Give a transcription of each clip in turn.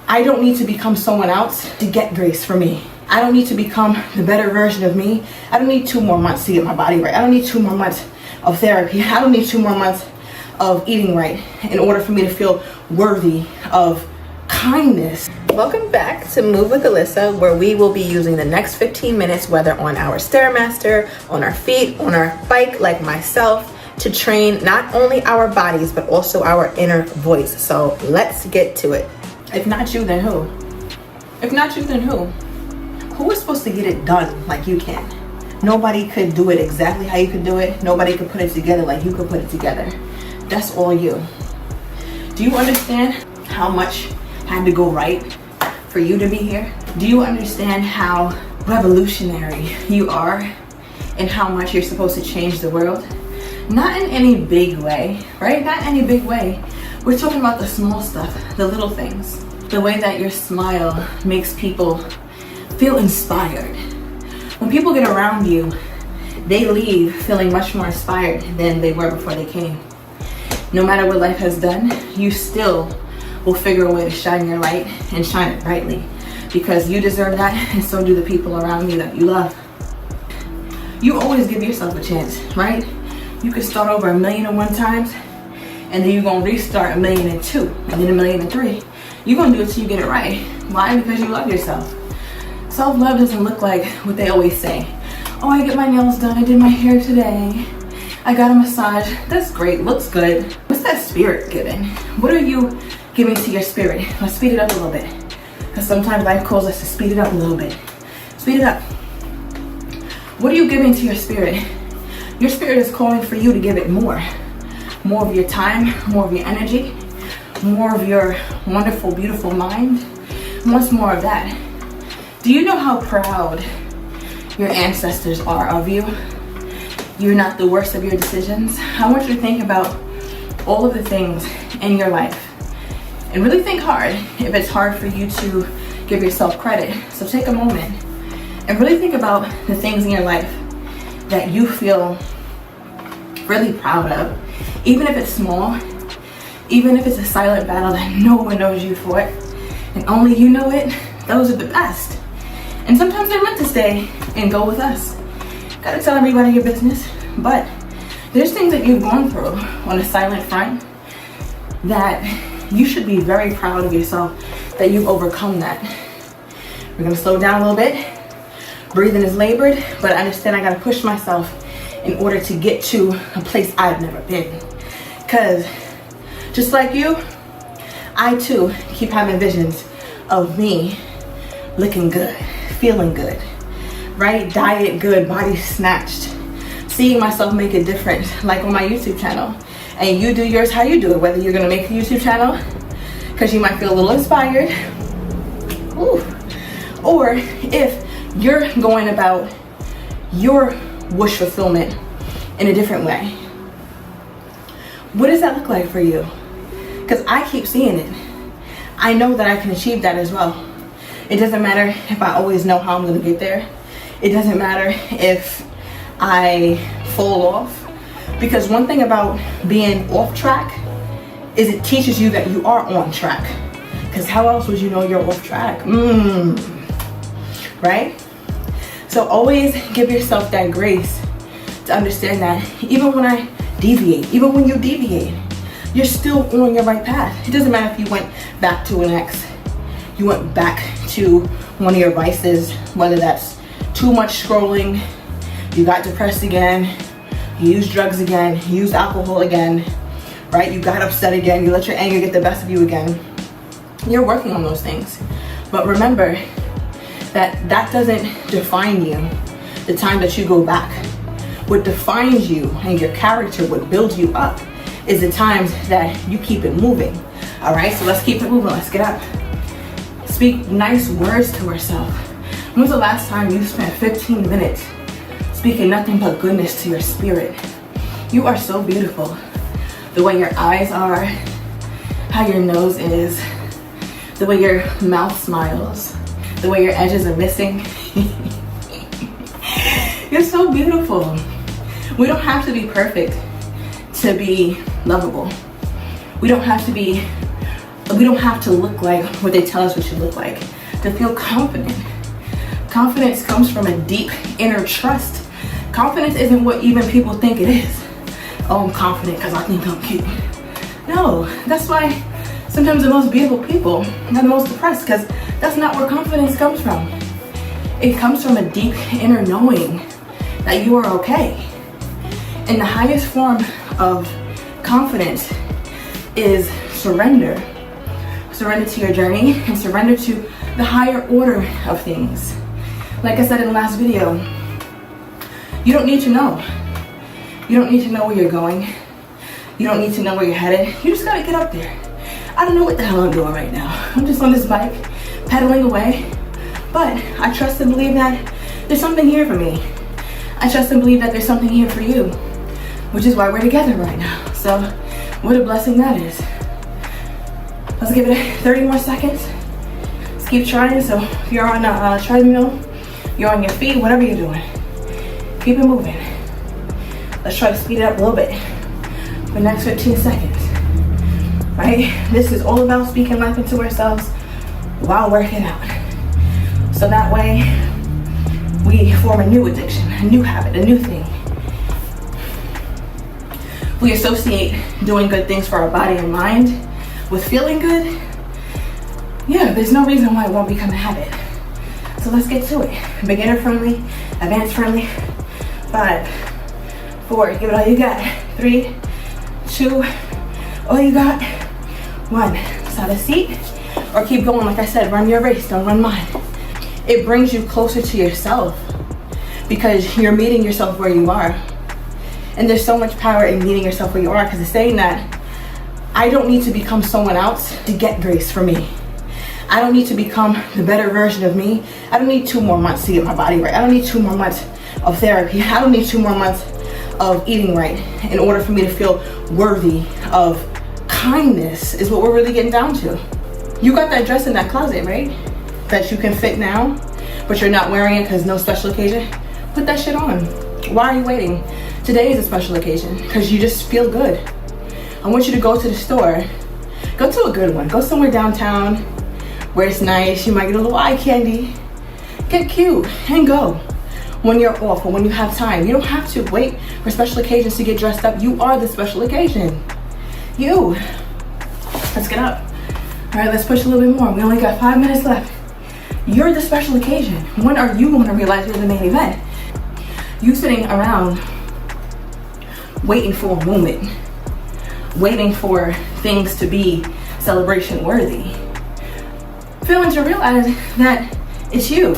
I don't need to become someone else to get grace for me. I don't need to become the better version of me. I don't need 2 more months to get my body right. I don't need 2 more months of therapy. I don't need 2 more months of eating right in order for me to feel worthy of kindness. Welcome back to Move with Alyssa, where we will be using the next 15 minutes, whether on our Stairmaster, on our feet, on our bike like myself, to train not only our bodies, but also our inner voice. So let's get to it. If not you, then who? If not you, then who? Who is supposed to get it done like you can? Nobody could do it exactly how you could do it. Nobody could put it together like you could put it together. That's all you. Do you understand how much had to go right for you to be here? Do you understand how revolutionary you are and how much you're supposed to change the world? Not in any big way, right? Not any big way. We're talking about the small stuff, the little things. The way that your smile makes people feel inspired. When people get around you, they leave feeling much more inspired than they were before they came. No matter what life has done, you still will figure a way to shine your light and shine it brightly, because you deserve that, and so do the people around you that you love. You always give yourself a chance, right? You can start over 1,000,001 times, and then you're gonna restart 1,000,002, and then 1,000,003. You're gonna do it till you get it right. Why? Because you love yourself. Self-love doesn't look like what they always say. Oh, I get my nails done, I did my hair today, I got a massage. That's great, looks good. What's that spirit giving? What are you giving to your spirit? Let's speed it up a little bit, because sometimes life calls us to speed it up a little bit. Speed it up. What are you giving to your spirit? Your spirit is calling for you to give it more. More of your time, more of your energy, more of your wonderful, beautiful mind. What's more of that? Do you know how proud your ancestors are of you? You're not the worst of your decisions. I want you to think about all of the things in your life and really think hard if it's hard for you to give yourself credit. So take a moment and really think about the things in your life that you feel really proud of, even if it's small, even if it's a silent battle that no one knows you for it and only you know it. Those are the best. And sometimes they're meant to stay and go with us. Gotta tell everybody your business, but there's things that you've gone through on a silent front that you should be very proud of yourself that you've overcome that. We're gonna slow down a little bit. Breathing is labored, but I understand I gotta push myself in order to get to a place I've never been. Cause just like you, I too keep having visions of me looking good, feeling good, right? Diet good, body snatched, seeing myself make a difference, like on my YouTube channel. And you do yours how you do it, whether you're gonna make a YouTube channel because you might feel a little inspired, or if you're going about your wish fulfillment in a different way. What does that look like for you? Because I keep seeing it. I know that I can achieve that as well. It doesn't matter if I always know how I'm going to get there. It doesn't matter if I fall off. Because one thing about being off track is it teaches you that you are on track. Because how else would you know you're off track? Right? So always give yourself that grace to understand that even when I deviate, even when you deviate, you're still on your right path. It doesn't matter if you went back to an ex, you went back to one of your vices, whether that's too much scrolling, you got depressed again, you used drugs again, you used alcohol again, right? You got upset again, you let your anger get the best of you again. You're working on those things. But remember that that doesn't define you the time that you go back. What defines you and your character, what builds you up, is the times that you keep it moving. All right, so let's keep it moving. Let's get up. Speak nice words to ourselves. When was the last time you spent 15 minutes speaking nothing but goodness to your spirit? You are so beautiful. The way your eyes are, how your nose is, the way your mouth smiles, the way your edges are missing. You're so beautiful. We don't have to be perfect to be lovable. We don't have to be We don't have to look like what they tell us we should look like to feel confident. Confidence comes from a deep inner trust. Confidence isn't what even people think it is. Oh, I'm confident because I think I'm cute. No, that's why sometimes the most beautiful people are the most depressed, because that's not where confidence comes from. It comes from a deep inner knowing that you are okay. And the highest form of confidence is surrender. Surrender to your journey and surrender to the higher order of things. Like I said in the last video, you don't need to know. You don't need to know where you're going. You don't need to know where you're headed. You just gotta get up there. I don't know what the hell I'm doing right now. I'm just on this bike, pedaling away. But I trust and believe that there's something here for me. I trust and believe that there's something here for you, which is why we're together right now. So what a blessing that is. Let's give it 30 more seconds. Let's keep trying. So if you're on a treadmill, you're on your feet, whatever you're doing, keep it moving. Let's try to speed it up a little bit for the next 15 seconds. Right? This is all about speaking life into ourselves while working out. So that way we form a new addiction, a new habit, a new thing. We associate doing good things for our body and mind with feeling good. Yeah, there's no reason why it won't become a habit. So let's get to it. Beginner friendly, advanced friendly. 5, 4, give it all you got. 3, 2, all you got. 1, start a seat or keep going. Like I said, run your race, don't run mine. It brings you closer to yourself because you're meeting yourself where you are. And there's so much power in meeting yourself where you are, because it's saying that I don't need to become someone else to get grace for me. I don't need to become the better version of me. I don't need 2 more months to get my body right. I don't need 2 more months of therapy. I don't need 2 more months of eating right in order for me to feel worthy of kindness, is what we're really getting down to. You got that dress in that closet, right? That you can fit now, but you're not wearing it because no special occasion. Put that shit on. Why are you waiting? Today is a special occasion because you just feel good. I want you to go to the store. Go to a good one. Go somewhere downtown where it's nice. You might get a little eye candy. Get cute and go when you're off or when you have time. You don't have to wait for special occasions to get dressed up. You are the special occasion. You. Let's get up. All right, let's push a little bit more. We only got 5 minutes left. You're the special occasion. When are you going to realize you're the main event? You sitting around waiting for a moment, waiting for things to be celebration worthy, failing to realize that it's you.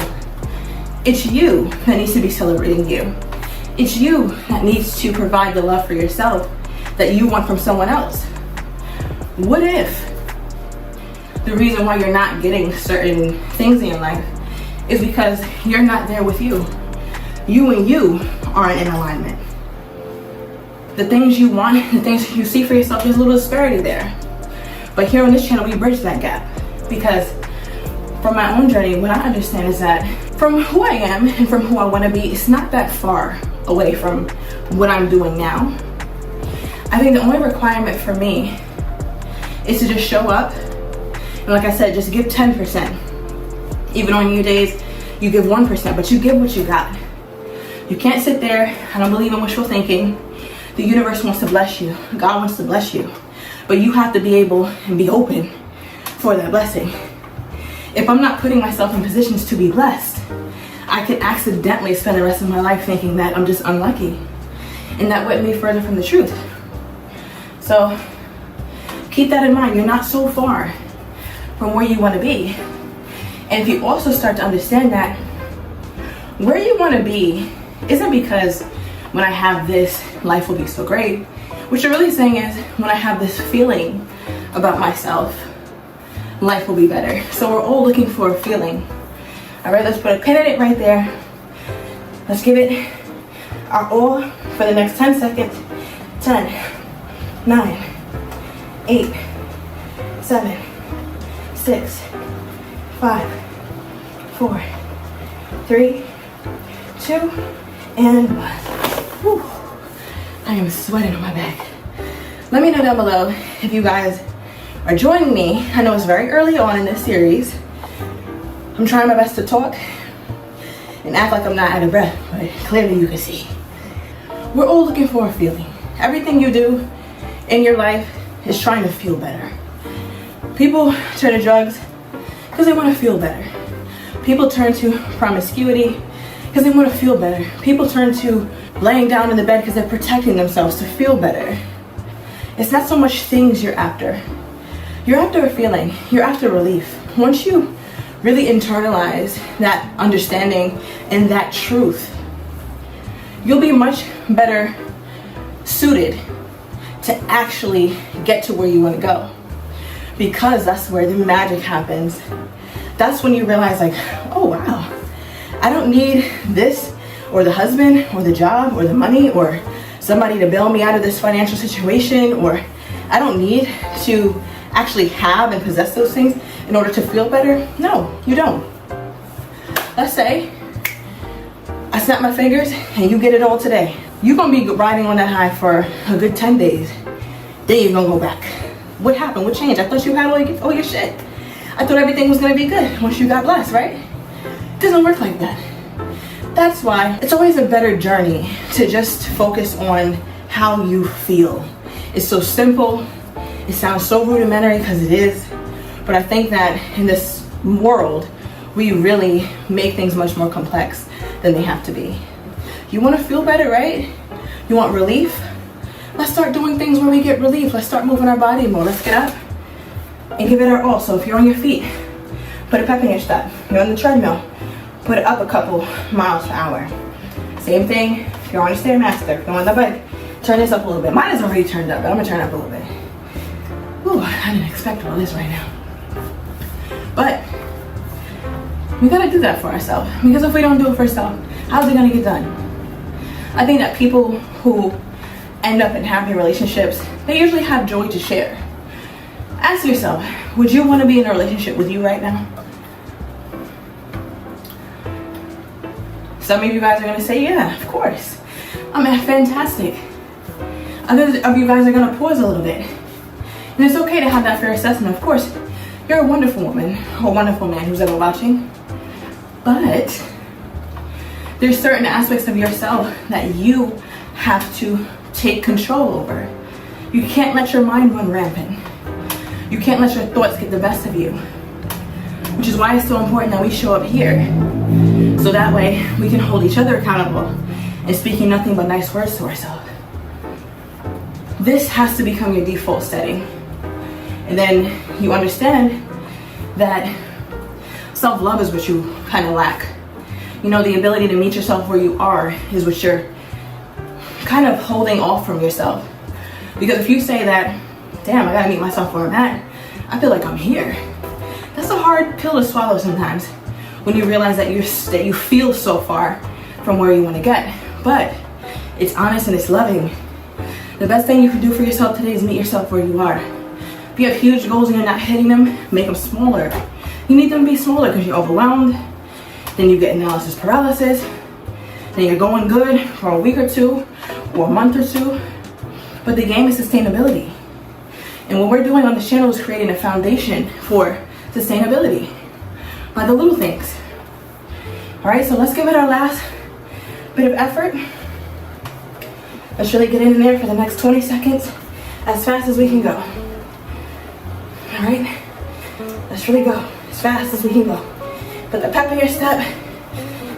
It's you that needs to be celebrating you. It's you that needs to provide the love for yourself that you want from someone else. What if the reason why you're not getting certain things in your life is because you're not there with you? You and you aren't in alignment. The things you want, the things you see for yourself, there's a little disparity there. But here on this channel, we bridge that gap, because from my own journey, what I understand is that from who I am and from who I want to be, it's not that far away from what I'm doing now. I think the only requirement for me is to just show up. And like I said, just give 10%. Even on your days, you give 1%, but you give what you got. You can't sit there. I don't believe in wishful thinking. The universe wants to bless you. God wants to bless you. But you have to be able and be open for that blessing. If I'm not putting myself in positions to be blessed, I could accidentally spend the rest of my life thinking that I'm just unlucky. And that went me further from the truth. So keep that in mind. You're not so far from where you want to be. And if you also start to understand that where you want to be isn't because when I have this, life will be so great. What you're really saying is, when I have this feeling about myself, life will be better. So we're all looking for a feeling. All right, let's put a pin in it right there. Let's give it our all for the next 10 seconds. 10, 9, 8, 7, 6, 5, 4, 3, 2, and 1. Whew. I am sweating on my back. Let me know down below if you guys are joining me. I know it's very early on in this series. I'm trying my best to talk and act like I'm not out of breath, but clearly you can see. We're all looking for a feeling. Everything you do in your life is trying to feel better. People turn to drugs because they want to feel better. People turn to promiscuity because they want to feel better. People turn to laying down in the bed because they're protecting themselves to feel better. It's not so much things you're after. You're after a feeling. You're after relief. Once you really internalize that understanding and that truth, you'll be much better suited to actually get to where you want to go. Because that's where the magic happens. That's when you realize, like, oh wow, I don't need this or the husband or the job or the money or somebody to bail me out of this financial situation, or I don't need to actually have and possess those things in order to feel better. No, you don't. Let's say I snap my fingers and you get it all today. You're gonna be riding on that high for a good 10 days. Then you're gonna go back. What happened? What changed? I thought you had all your shit. I thought everything was gonna be good once you got blessed, right? It doesn't work like that. That's why it's always a better journey to just focus on how you feel. It's so simple. It sounds so rudimentary because it is. But I think that in this world, we really make things much more complex than they have to be. You want to feel better, right? You want relief? Let's start doing things where we get relief. Let's start moving our body more. Let's get up and give it our all. So if you're on your feet, put a pep in your step. You're on the treadmill, put it up a couple miles per hour. Same thing if you're on your Stairmaster. If you're on the bike, turn this up a little bit. Mine is already turned up, but I'm gonna turn it up a little bit. Ooh, I didn't expect all this right now. But we gotta do that for ourselves, because if we don't do it for ourselves, how's it gonna get done? I think that people who end up in happy relationships, they usually have joy to share. Ask yourself, would you want to be in a relationship with you right now? Some of you guys are going to say, yeah, of course. I mean, fantastic. Others of you guys are going to pause a little bit. And it's okay to have that fair assessment. Of course, you're a wonderful woman or wonderful man who's ever watching. But there's certain aspects of yourself that you have to take control over. You can't let your mind run rampant. You can't let your thoughts get the best of you. Which is why it's so important that we show up here. So that way we can hold each other accountable and speaking nothing but nice words to ourselves. This has to become your default setting. And then you understand that self-love is what you kind of lack. You know, the ability to meet yourself where you are is what you're kind of holding off from yourself. Because if you say that, damn, I gotta meet myself where I'm at, I feel like I'm here. That's a hard pill to swallow sometimes when you realize that you feel so far from where you want to get. But it's honest and it's loving. The best thing you can do for yourself today is meet yourself where you are. If you have huge goals and you're not hitting them, make them smaller. You need them to be smaller because you're overwhelmed. Then you get analysis paralysis. Then you're going good for a week or two or a month or two. But the game is sustainability. And what we're doing on this channel is creating a foundation for sustainability by the little things. All right, so let's give it our last bit of effort. Let's really get in there for the next 20 seconds as fast as we can go. All right, let's really go as fast as we can go. Put the pep in your step.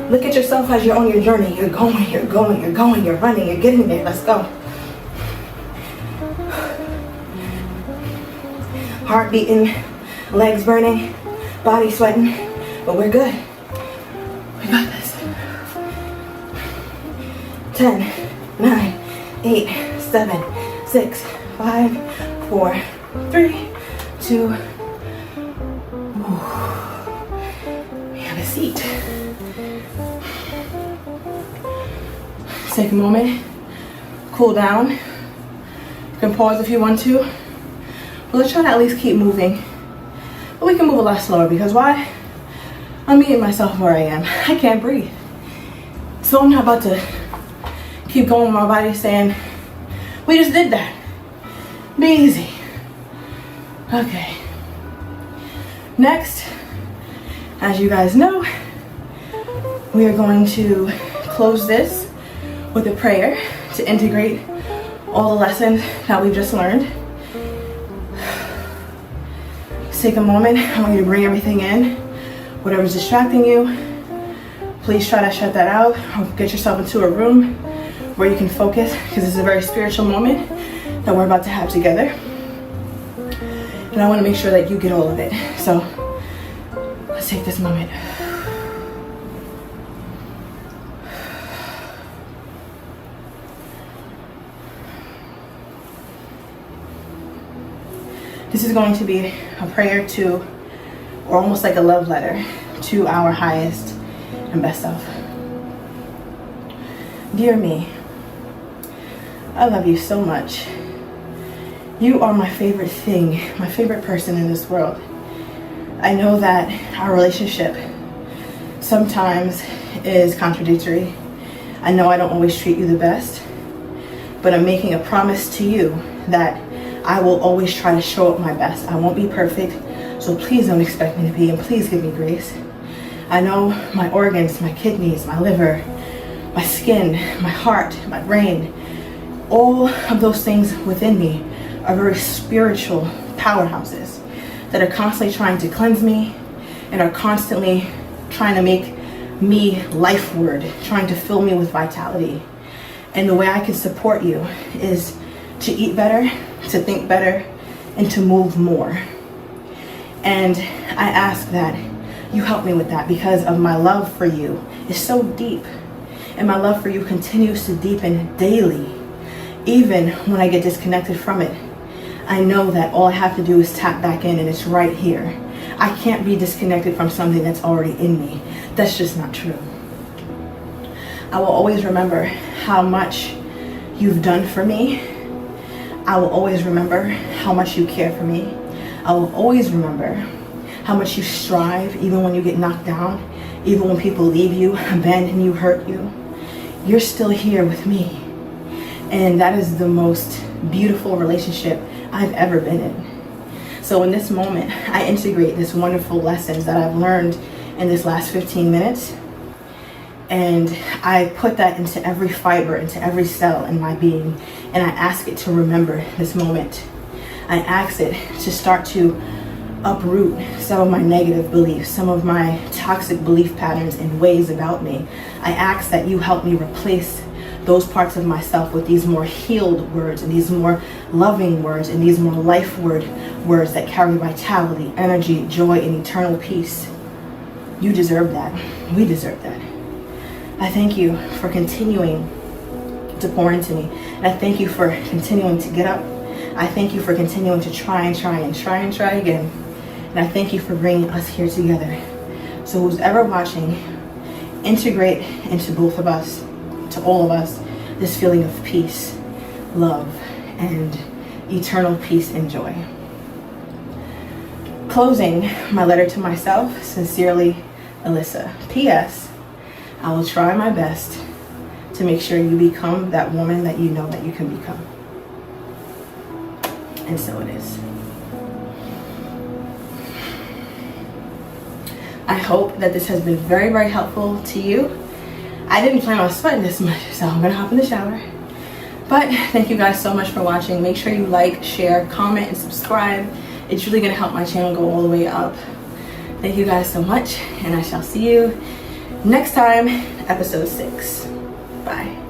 Look at yourself as you're on your journey. You're going, you're going, you're going, you're running, you're getting there. Let's go. Heart beating, legs burning, body sweating, but we're good. We got this. 10, 9, 8, 7, 6, 5, 4, 3, 2. We have a seat. Take a moment, cool down. You can pause if you want to. But let's try to at least keep moving. But we can move a lot slower because why? I'm meeting myself where I am. I can't breathe. So I'm not about to keep going with my body saying, we just did that. Be easy. Okay. Next, as you guys know, we are going to close this with a prayer to integrate all the lessons that we've just learned. Just take a moment. I want you to bring everything in. Whatever's distracting you, please try to shut that out, or get yourself into a room where you can focus, because this is a very spiritual moment that we're about to have together. And I want to make sure that you get all of it. So let's take this moment. This is going to be a prayer to, or almost like a love letter to our highest and best self. Dear me, I love you so much. You are my favorite thing, my favorite person in this world. I know that our relationship sometimes is contradictory. I know I don't always treat you the best, but I'm making a promise to you that I will always try to show up my best. I won't be perfect, so please don't expect me to be, and please give me grace. I know my organs, my kidneys, my liver, my skin, my heart, my brain, all of those things within me are very spiritual powerhouses that are constantly trying to cleanse me and are constantly trying to make me life-ward, trying to fill me with vitality. And the way I can support you is to eat better, to think better, and to move more. And I ask that you help me with that, because of my love for you is so deep, and my love for you continues to deepen daily. Even when I get disconnected from it, I know that all I have to do is tap back in, and it's right here. I can't be disconnected from something that's already in me. That's just not true. I will always remember how much you've done for me. I will always remember how much you care for me. I will always remember how much you strive, even when you get knocked down, even when people leave you, abandon you, hurt you. You're still here with me. And that is the most beautiful relationship I've ever been in. So in this moment, I integrate this wonderful lessons that I've learned in this last 15 minutes. And I put that into every fiber, into every cell in my being. And I ask it to remember this moment. I ask it to start to uproot some of my negative beliefs, some of my toxic belief patterns and ways about me. I ask that you help me replace those parts of myself with these more healed words, and these more loving words, and these more life words that carry vitality, energy, joy, and eternal peace. You deserve that. We deserve that. I thank you for continuing to pour into me. And I thank you for continuing to get up. I thank you for continuing to try again. And I thank you for bringing us here together. So who's ever watching, integrate into both of us, to all of us, this feeling of peace, love, and eternal peace and joy. Closing my letter to myself, sincerely, Alyssa. P.S. I will try my best to make sure you become that woman that you know that you can become. And so it is. I hope that this has been very, very helpful to you. I didn't plan on sweating this much, so I'm gonna hop in the shower. But thank you guys so much for watching. Make sure you like, share, comment, and subscribe. It's really gonna help my channel go all the way up. Thank you guys so much, and I shall see you next time, episode 6. Bye.